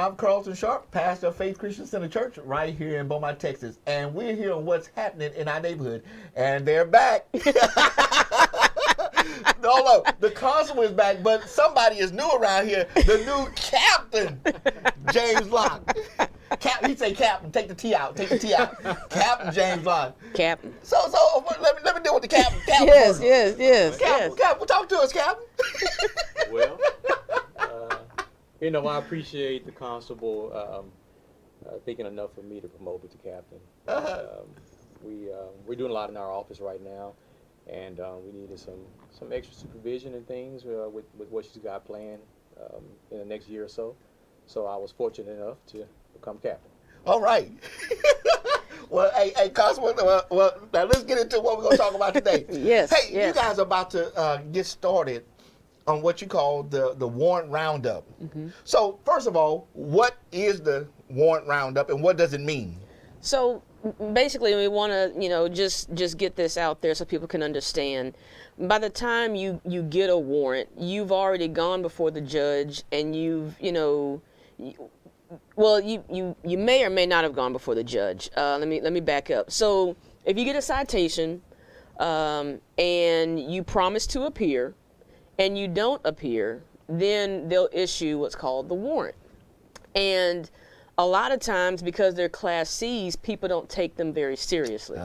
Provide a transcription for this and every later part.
I'm Carlton Sharp, pastor of Faith Christian Center Church right here in Beaumont, Texas. And we're here on what's happening in our neighborhood. And they're back. No, the constable is back, but somebody is new around here. The new captain, James Locke. He say captain, take the T out, Captain James Locke. Captain. So let me deal with the captain. Yes. Captain, talk to us, Captain. Well, I appreciate the constable thinking enough of me to promote me to captain. We're doing a lot in our office right now, and we needed some extra supervision and things with what she's got planned in the next year or so. So I was fortunate enough to become captain. All right. Well, hey, Constable, well, now let's get into what we're going to talk about today. Yes. You guys are about to get started on what you call the Warrant Roundup. Mm-hmm. So, first of all, what is the Warrant Roundup and what does it mean? So, basically, we want to, just get this out there so people can understand. By the time you get a warrant, you've already gone before the judge, and you may or may not have gone before the judge. Let me back up. So, if you get a citation and you promise to appear, and you don't appear, then they'll issue what's called the warrant. And a lot of times, because they're Class Cs, people don't take them very seriously.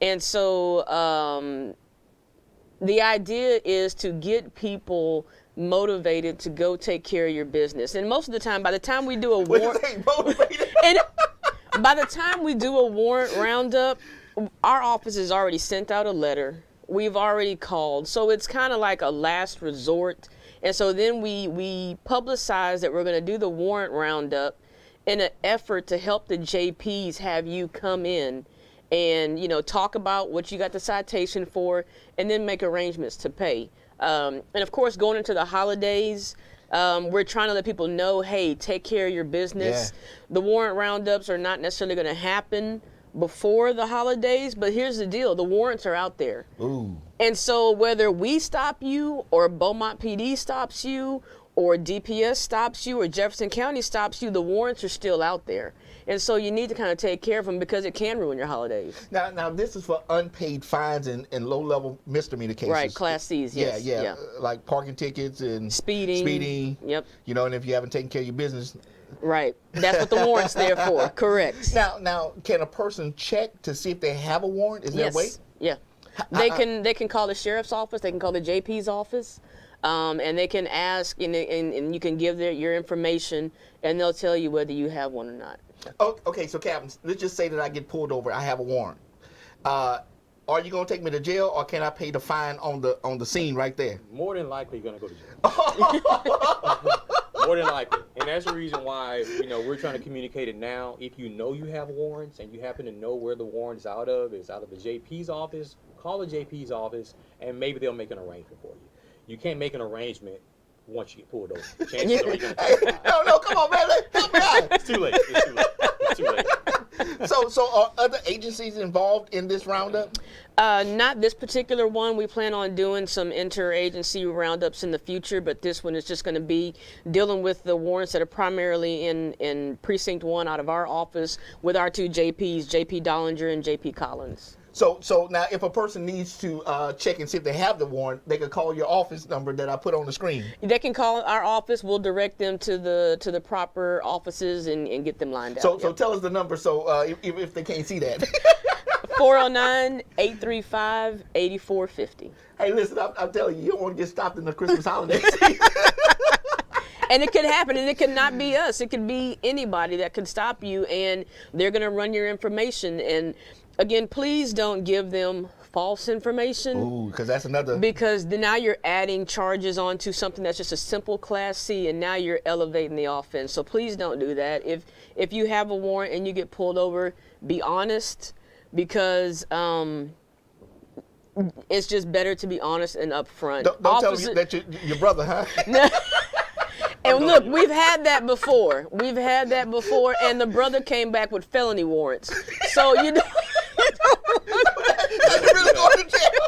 And so the idea is to get people motivated to go take care of your business. And most of the time, by the time we do a warrant, and by the time we do a warrant roundup, our office has already sent out a letter. We've already called. So it's kind of like a last resort. And so then we publicize that we're going to do the warrant roundup in an effort to help the JPs have you come in and, talk about what you got the citation for and then make arrangements to pay. And of course, going into the holidays, we're trying to let people know, hey, take care of your business. Yeah. The warrant roundups are not necessarily going to happen before the holidays, but here's the deal. The warrants are out there. Ooh. And so whether we stop you or Beaumont PD stops you or DPS stops you or Jefferson County stops you, the warrants are still out there. And so you need to kind of take care of them because it can ruin your holidays. Now this is for unpaid fines and low-level misdemeanor cases. Right, Class Cs, yes. Yeah. Like parking tickets and speeding. Yep. And if you haven't taken care of your business. Right. That's what the warrant's there for. Correct. Now, can a person check to see if they have a warrant? Is there a way? Yeah. They can call the sheriff's office. They can call the JP's office. And they can ask, and you can give your information, and they'll tell you whether you have one or not. Oh, okay, so Captain, let's just say that I get pulled over. I have a warrant. Are you going to take me to jail, or can I pay the fine on the scene right there? More than likely, you're going to go to jail. More than likely. And that's the reason why, we're trying to communicate it now. If you know you have warrants and you happen to know where the warrant is out of the JP's office, call the JP's office, and maybe they'll make an arrangement for you. You can't make an arrangement once you get pulled over. Chances are you're going to No, come on, man. Help me out. It's too late. So are other agencies involved in this roundup? Not this particular one. We plan on doing some interagency roundups in the future, but this one is just going to be dealing with the warrants that are primarily in Precinct 1 out of our office with our two JPs, JP Dollinger and JP Collins. So now if a person needs to check and see if they have the warrant, they could call your office number that I put on the screen. They can call our office. We'll direct them to the proper offices and get them lined up. So tell us the number if they can't see that. 409-835-8450. Hey, listen, I'm telling you, you don't want to get stopped in the Christmas holidays. And it could happen, and it could not be us. It could be anybody that could stop you, and they're going to run your information. And again, please don't give them false information. Ooh, because that's another. Because now you're adding charges onto something that's just a simple Class C, and now you're elevating the offense. So please don't do that. If you have a warrant and you get pulled over, be honest, because it's just better to be honest and upfront. Don't tell me that your brother, huh? And look, we've had that before. And the brother came back with felony warrants. So you don't really going to jail.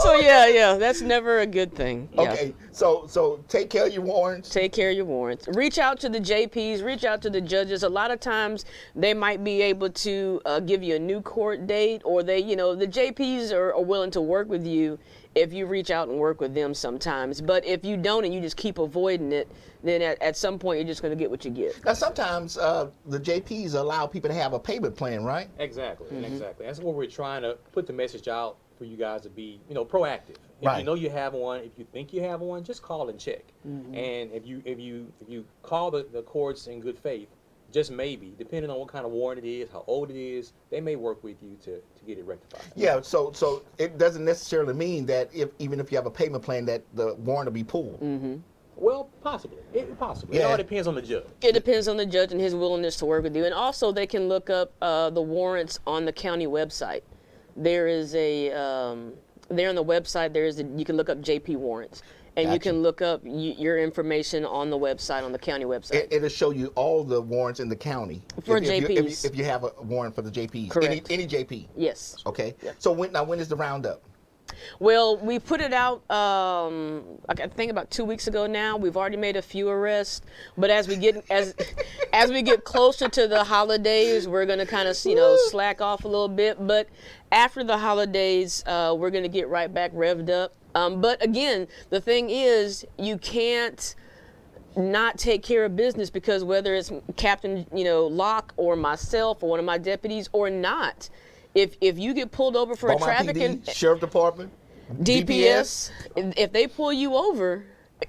So Yeah. That's never a good thing. Yeah. Okay, so take care of your warrants. Take care of your warrants. Reach out to the JPs, reach out to the judges. A lot of times they might be able to give you a new court date, or the JPs are willing to work with you if you reach out and work with them sometimes. But if you don't and you just keep avoiding it, then at some point you're just going to get what you get. Now, sometimes the JPs allow people to have a payment plan, right? Exactly, exactly. That's what we're trying to put the message out for you guys to be, proactive. If Right. you know you have one, if you think you have one, just call and check. And if you call the courts in good faith, just maybe, depending on what kind of warrant it is, how old it is, they may work with you to get it rectified. Yeah, so it doesn't necessarily mean that even if you have a payment plan that the warrant will be pulled. Well, possibly. Possibly. Yeah. It all depends on the judge. It depends on the judge and his willingness to work with you. And also they can look up the warrants on the county website. There is there on the website, you can look up JP warrants. And you Gotcha. can look up your information on the website, on the county website. It'll show you all the warrants in the county. For if JPs. if you have a warrant for the JPs. Correct. Any JP. Yes. Okay. Yep. So when is the roundup? Well, we put it out, I think about 2 weeks ago now. We've already made a few arrests, but as we get as we get closer to the holidays, we're gonna kind of slack off a little bit. But after the holidays, we're gonna get right back revved up. But again, the thing is, you can't not take care of business, because whether it's Captain Locke or myself or one of my deputies or not, if you get pulled over for a Beaumont traffic PD, Sheriff Department, DPS, if they pull you over,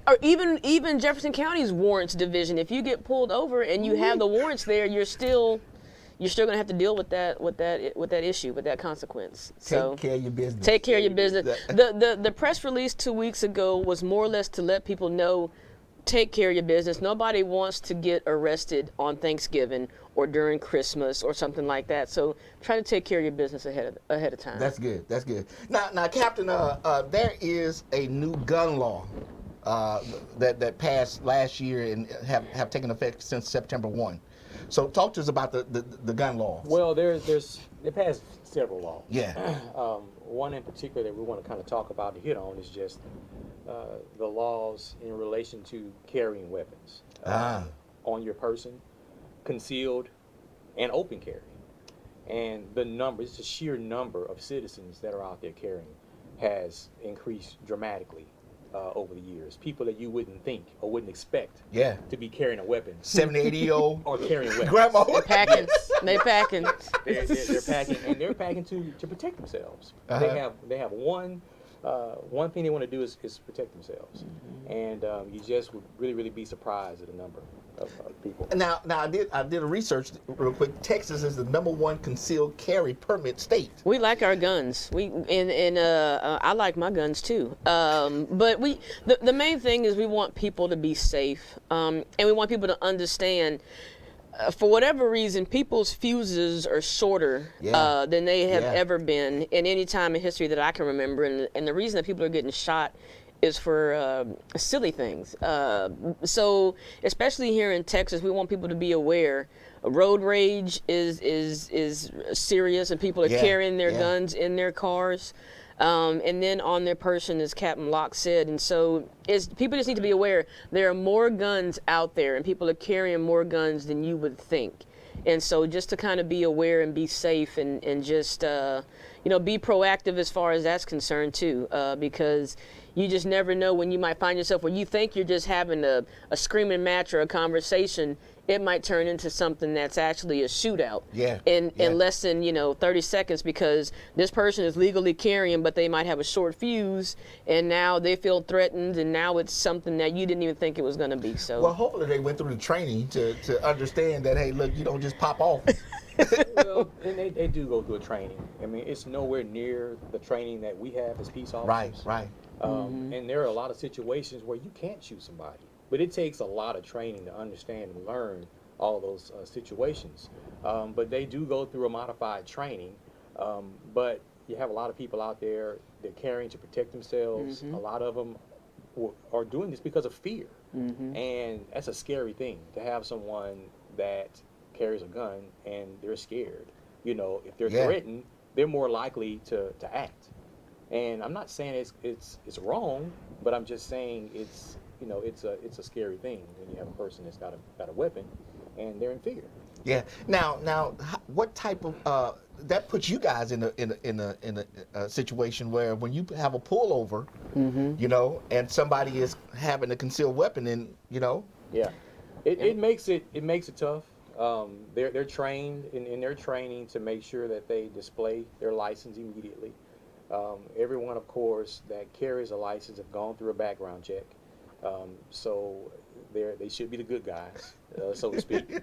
or even Jefferson County's warrants division, if you get pulled over and you have the warrants there, you're still gonna have to deal with that issue, with that consequence. So take care of your business. take care of your business. The press release 2 weeks ago was more or less to let people know, take care of your business. Nobody wants to get arrested on Thanksgiving or during Christmas or something like that. So try to take care of your business ahead of time. That's good. That's good. Now, Captain, there is a new gun law that passed last year and have taken effect since September 1. So talk to us about the gun laws. Well, they passed several laws. Yeah. One in particular that we want to kind of talk about and hit on is just the laws in relation to carrying weapons on your person, concealed and open carry. And the sheer number of citizens that are out there carrying has increased dramatically over the years. People that you wouldn't think or wouldn't expect to be carrying a weapon. 70, 80-year-old. Or carrying weapons. Grandma. They're packing. They packing. They're packing, and they're packing to protect themselves. They have one thing they want to do is protect themselves, and you just would really be surprised at the number of people. Now I did a research real quick. Texas is the #1 concealed carry permit state. We like our guns. I like my guns too. But the main thing is we want people to be safe, and we want people to understand. For whatever reason, people's fuses are shorter than they have ever been in any time in history that I can remember. And the reason that people are getting shot is for silly things. So especially here in Texas, we want people to be aware. Road rage is serious, and people are carrying their guns in their cars. And then on their person, as Captain Locke said. And so people just need to be aware there are more guns out there, and people are carrying more guns than you would think. And so just to kind of be aware and be safe and just, be proactive as far as that's concerned too, because you just never know when you might find yourself where you think you're just having a screaming match or a conversation. It might turn into something that's actually a shootout in less than 30 seconds, because this person is legally carrying, but they might have a short fuse, and now they feel threatened, and now it's something that you didn't even think it was going to be. So well, hopefully they went through the training to understand that, hey, look, you don't just pop off. Well, and they do go through a training. I mean, it's nowhere near the training that we have as peace officers. Right. And there are a lot of situations where you can't shoot somebody. But it takes a lot of training to understand and learn all those situations. But they do go through a modified training. But you have a lot of people out there, they're carrying to protect themselves. A lot of them are doing this because of fear. And that's a scary thing, to have someone that carries a gun and they're scared. If they're threatened, they're more likely to act. And I'm not saying it's wrong, but I'm just saying it's a scary thing when you have a person that's got a weapon and they're in fear. Yeah. Now, what type of that puts you guys in a situation where when you have a pullover, and somebody is having a concealed weapon, and Yeah, it makes it tough. They're trained in their training to make sure that they display their license immediately. Everyone, of course, that carries a license have gone through a background check, so they should be the good guys, so to speak.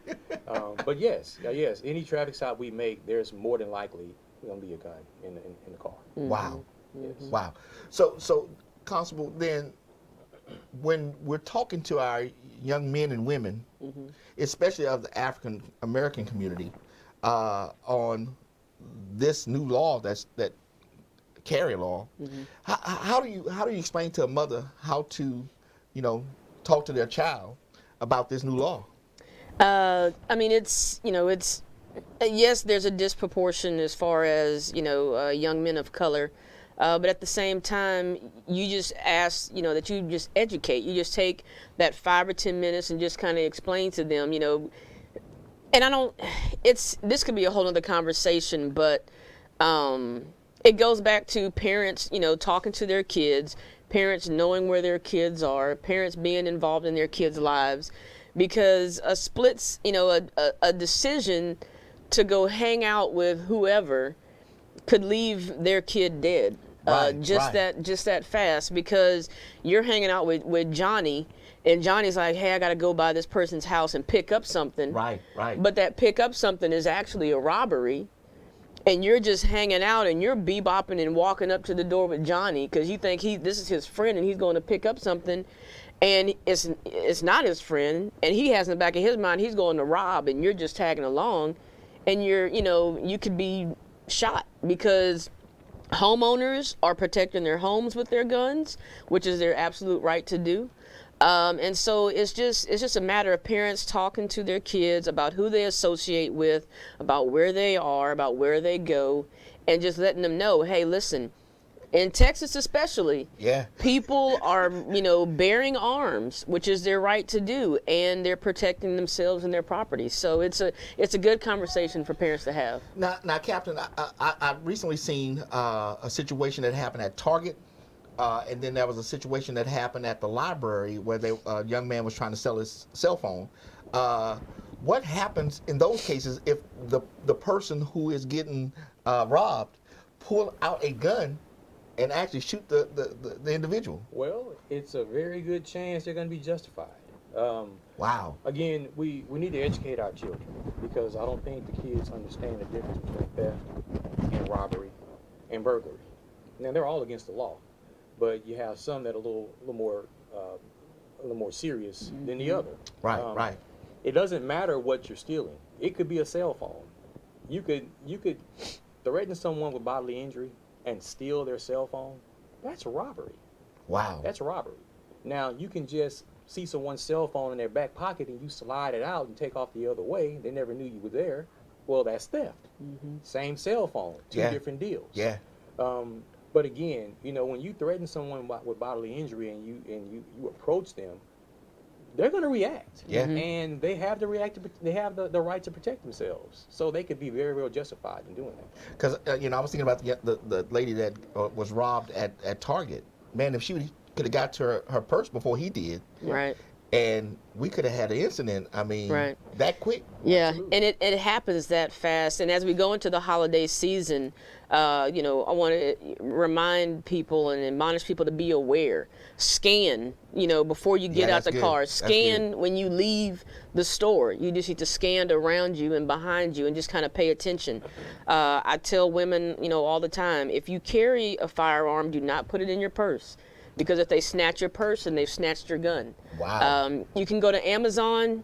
But yes, any traffic stop we make, there's more than likely going to be a gun in the car. Wow. Yes. Wow. So Constable, then when we're talking to our young men and women, especially of the African American community, on this new law that carry law, how do you explain to a mother how to talk to their child about this new law? I mean, it's yes, there's a disproportion as far as young men of color, but at the same time, you just ask that you just educate. You just take that 5 or 10 minutes and just kind of explain to them, And I don't. This could be a whole other conversation, but it goes back to parents, talking to their kids, parents knowing where their kids are, parents being involved in their kids' lives, because a splits, a decision to go hang out with whoever could leave their kid dead. Just that fast, because you're hanging out with Johnny, and Johnny's like, hey, I got to go by this person's house and pick up something. Right. But that pick up something is actually a robbery. And you're just hanging out and you're bebopping and walking up to the door with Johnny because you think this is his friend and he's going to pick up something, and it's not his friend, and he has in the back of his mind he's going to rob, and you're just tagging along, and you could be shot because homeowners are protecting their homes with their guns, which is their absolute right to do. And so it's just a matter of parents talking to their kids about who they associate with, about where they are, about where they go, and just letting them know, hey, listen, in Texas especially, people are, bearing arms, which is their right to do, and they're protecting themselves and their property. So it's a good conversation for parents to have. Now, Captain, I recently seen a situation that happened at Target. And then there was a situation that happened at the library where a young man was trying to sell his cell phone. What happens in those cases if the person who is getting robbed pull out a gun and actually shoot the individual? Well, it's a very good chance they're going to be justified. Wow. Again, we need to educate our children, because I don't think the kids understand the difference between theft and robbery and burglary. Now, they're all against the law, but you have some that are a little more serious than the other. Right. It doesn't matter what you're stealing. It could be a cell phone. You could threaten someone with bodily injury and steal their cell phone. That's a robbery. Wow. That's a robbery. Now, you can just see someone's cell phone in their back pocket and you slide it out and take off the other way. They never knew you were there. Well, that's theft. Same cell phone, two different deals. Yeah. But again, when you threaten someone with bodily injury and you approach them, they're going to react. Yeah. And they have the right to protect themselves. So they could be very, very justified in doing that. Because I was thinking about the lady that was robbed at Target. Man, if she could have got to her purse before he did. Right. And we could have had an incident, that quick. Yeah, Absolutely. and it happens that fast. And as we go into the holiday season, I want to remind people and admonish people to be aware. Scan, before you get out the car. Scan when you leave the store. You just need to scan around you and behind you and just kind of pay attention. I tell women, all the time, if you carry a firearm, do not put it in your purse. Because if they snatch your purse, and they've snatched your gun. Wow. You can go to Amazon,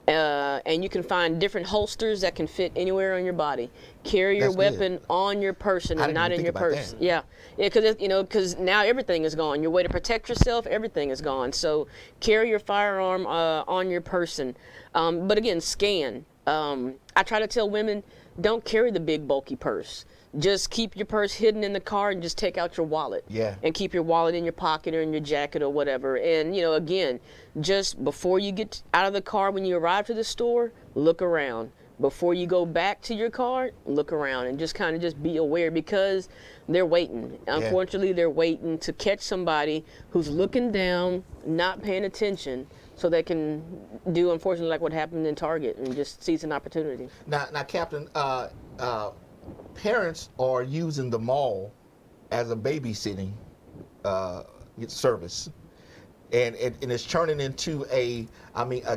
and you can find different holsters that can fit anywhere on your body. Carry your weapon on your person and not in your purse. That. Yeah, because now everything is gone. Your way to protect yourself, everything is gone. So carry your firearm on your person. But again, scan. I try to tell women, don't carry the big bulky purse. just keep your purse hidden in the car and just take out your wallet. Yeah. And keep your wallet in your pocket or in your jacket or whatever. And, again, just before you get out of the car, when you arrive to the store, look around. Before you go back to your car, look around and just kind of just be aware, because they're waiting. Unfortunately, they're waiting to catch somebody who's looking down, not paying attention, so they can do, unfortunately, like what happened in Target and just seize an opportunity. Now, Captain, parents are using the mall as a babysitting service. And it's turning into a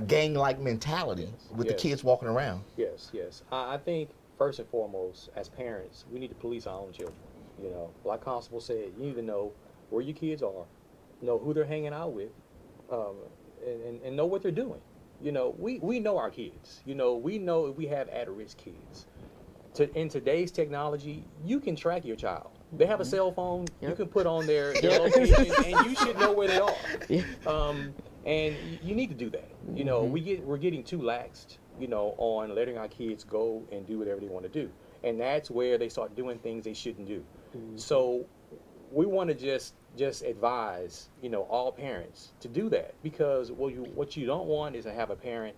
gang-like mentality with the kids walking around. Yes. I think first and foremost, as parents, we need to police our own children. Like Constable said, you need to know where your kids are, know who they're hanging out with, and know what they're doing. We know our kids. We know if we have at-risk kids. In today's technology, you can track your child. They have a cell phone. You can put on their location, and you should know where they are. And you need to do that. We're getting too laxed, on letting our kids go and do whatever they want to do, and that's where they start doing things they shouldn't do. So we want to just advise, all parents to do that, because what you don't want is to have a parent,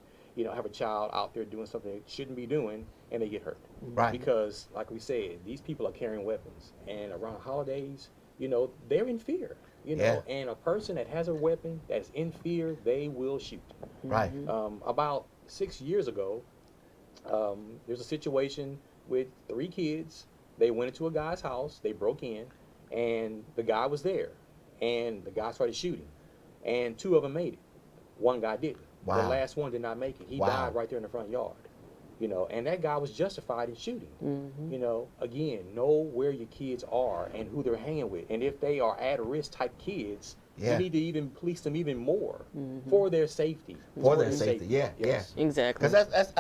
have a child out there doing something they shouldn't be doing, and they get hurt. Right. Because, like we said, these people are carrying weapons, and around holidays, they're in fear. And a person that has a weapon that's in fear, they will shoot. Right. About 6 years ago, there's a situation with 3 kids. They went into a guy's house, they broke in, and the guy was there, and the guy started shooting, and 2 of them made it. One guy didn't. Wow. The last one did not make it. He died right there in the front yard. And that guy was justified in shooting. Again, know where your kids are and who they're hanging with. And if they are at-risk type kids, you need to even police them even more for their safety. For their safety, yeah. Exactly. Because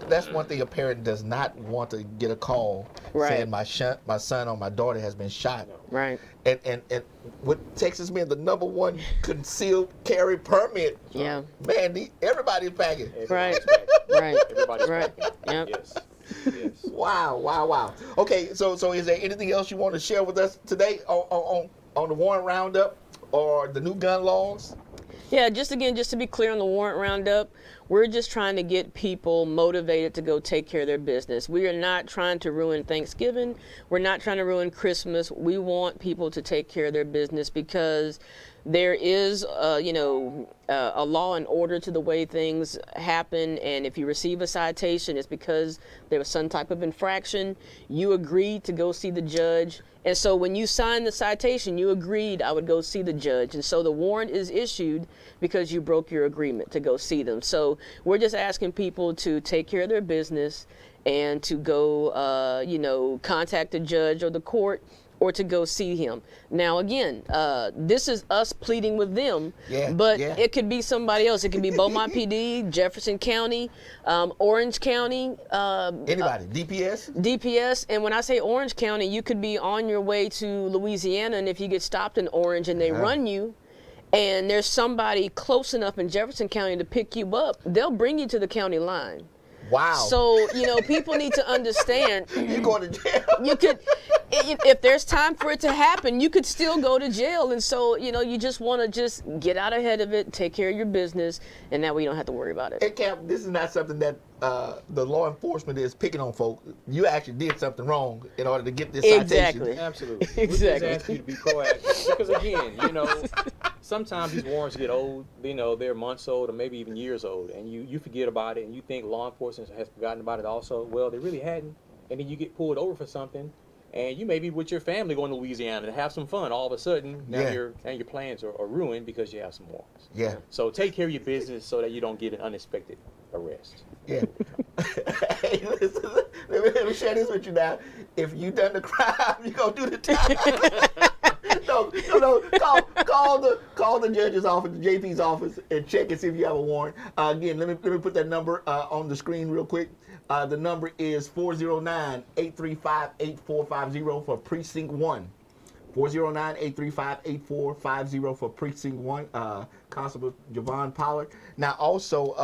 that's one thing a parent does not want to get a call saying my son or my daughter has been shot. Right. And with Texas being the #1 concealed carry permit, man, everybody's packing. Right. Everybody's packing. Yep. Yes. Wow. Okay, so is there anything else you want to share with us today on the warrant roundup or the new gun laws? Yeah, just to be clear on the warrant roundup, we're just trying to get people motivated to go take care of their business. We are not trying to ruin Thanksgiving. We're not trying to ruin Christmas. We want people to take care of their business, because there is, a law and order to the way things happen. And if you receive a citation, it's because there was some type of infraction. You agreed to go see the judge. And so when you signed the citation, you agreed I would go see the judge. And so the warrant is issued because you broke your agreement to go see them. So we're just asking people to take care of their business and to go, contact the judge or the court, or to go see him. Now, again, this is us pleading with them, but it could be somebody else. It could be Beaumont PD, Jefferson County, Orange County. Anybody, DPS? DPS, and when I say Orange County, you could be on your way to Louisiana, and if you get stopped in Orange and they run you, and there's somebody close enough in Jefferson County to pick you up, they'll bring you to the county line. Wow. So, people need to understand. You're going to jail. You could, if there's time for it to happen, you could still go to jail. And so, you just want to just get out ahead of it, take care of your business, and that way you don't have to worry about it. Hey, Cap, this is not something that the law enforcement is picking on folk. You actually did something wrong in order to get this citation. Absolutely. Exactly. We just ask you to be proactive. Because, again, sometimes these warrants get old. They're months old or maybe even years old, and you forget about it, and you think law enforcement has forgotten about it also. Well, they really hadn't. And then you get pulled over for something, and you may be with your family going to Louisiana to have some fun. All of a sudden, now your plans are ruined because you have some warrants. Yeah. So take care of your business so that you don't get an unexpected arrest. Yeah. Hey, listen, let me share this with you now. If you done the crime, you gonna do the time. No. Call the judge's office, the JP's office, and check and see if you have a warrant. Again, let me put that number on the screen real quick. The number is 409-835-8450 for Precinct 1. 409-835-8450 for Precinct 1. Constable Jevonne Pollard. Now, also,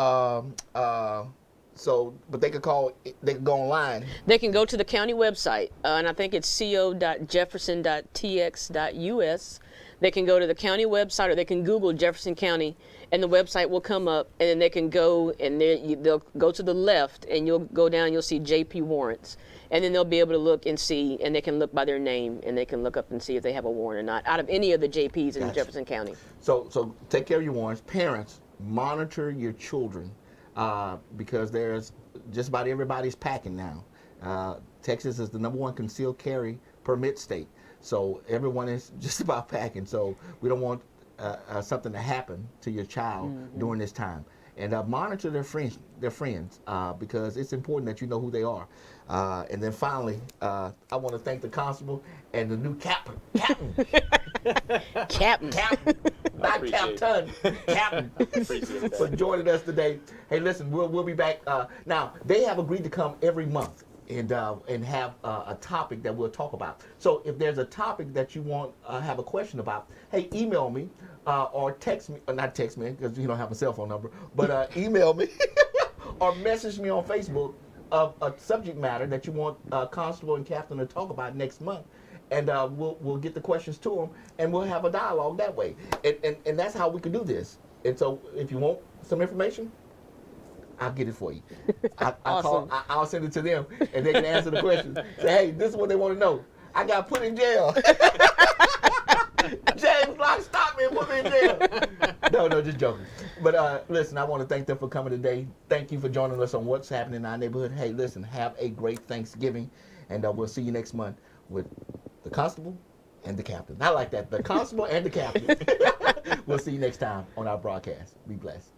but they could call. They could go online. They can go to the county website, and I think it's co.jefferson.tx.us. They can go to the county website, or they can Google Jefferson County, and the website will come up, and then they can go, and they'll go to the left, and you'll go down, you'll see JP warrants, and then they'll be able to look and see, and they can look by their name, and they can look up and see if they have a warrant or not, out of any of the JPs in Jefferson County. So take care of your warrants. Parents, monitor your children, because there's just about everybody's packing now. Texas is the #1 concealed carry permit state. So everyone is just about packing. So we don't want something to happen to your child during this time. And monitor their friends, because it's important that you know who they are. And then finally, I want to thank the constable and the new captain. Captain. Not captain. Captain. For joining us today. Hey, listen, we'll be back. Now, they have agreed to come every month and have a topic that we'll talk about. So if there's a topic that you want have a question about, hey, email me or text me, or not text me because you don't have a cell phone number, but email me or message me on Facebook of a subject matter that you want Constable and Captain to talk about next month. And we'll get the questions to them, and we'll have a dialogue that way. And that's how we can do this. And so if you want some information, I'll get it for you. Awesome. I'll send it to them, and they can answer the questions. Say, hey, this is what they want to know. I got put in jail. James Locke stopped me and put me in jail. No, just joking. But listen, I want to thank them for coming today. Thank you for joining us on What's Happening in Our Neighborhood. Hey, listen, have a great Thanksgiving, and we'll see you next month with the Constable and the Captain. I like that, the Constable and the Captain. We'll see you next time on our broadcast. Be blessed.